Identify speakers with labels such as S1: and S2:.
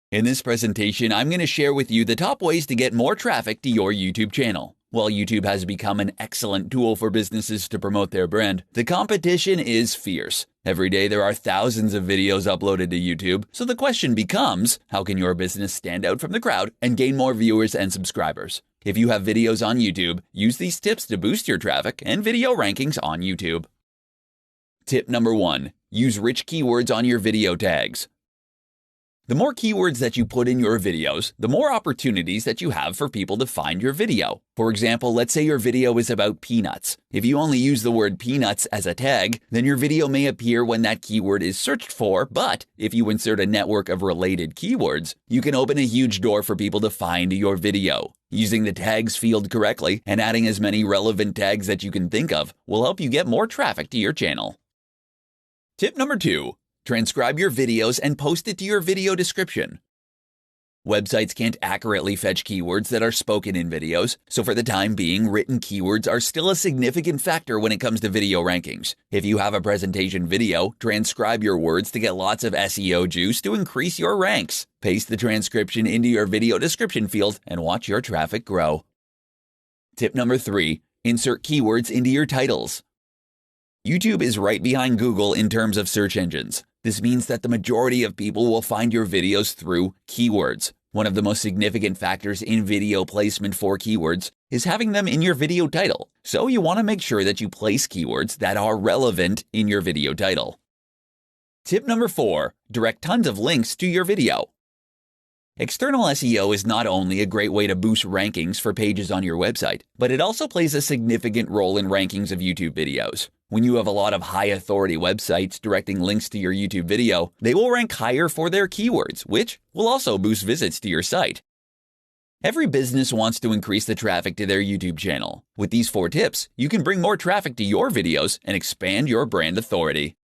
S1: In this presentation, I'm going to share with you the top ways to get more traffic to your YouTube channel. While YouTube has become an excellent tool for businesses to promote their brand, the competition is fierce. Every day there are thousands of videos uploaded to YouTube, so the question becomes, how can your business stand out from the crowd and gain more viewers and subscribers? If you have videos on YouTube, use these tips to boost your traffic and video rankings on YouTube. Tip number 1. Use rich keywords on your video tags. The more keywords that you put in your videos, the more opportunities that you have for people to find your video. For example, let's say your video is about peanuts. If you only use the word peanuts as a tag, then your video may appear when that keyword is searched for, but if you insert a network of related keywords, you can open a huge door for people to find your video. Using the tags field correctly and adding as many relevant tags that you can think of will help you get more traffic to your channel. Tip number 2. Transcribe your videos and post it to your video description. Websites can't accurately fetch keywords that are spoken in videos, so for the time being, written keywords are still a significant factor when it comes to video rankings. If you have a presentation video, transcribe your words to get lots of SEO juice to increase your ranks. Paste the transcription into your video description field and watch your traffic grow. Tip number 3. Insert keywords into your titles. YouTube is right behind Google in terms of search engines. This means that the majority of people will find your videos through keywords. One of the most significant factors in video placement for keywords is having them in your video title. So you want to make sure that you place keywords that are relevant in your video title. Tip number 4. Direct tons of links to your video. External SEO is not only a great way to boost rankings for pages on your website, but it also plays a significant role in rankings of YouTube videos. When you have a lot of high-authority websites directing links to your YouTube video, they will rank higher for their keywords, which will also boost visits to your site. Every business wants to increase the traffic to their YouTube channel. With these 4 tips, you can bring more traffic to your videos and expand your brand authority.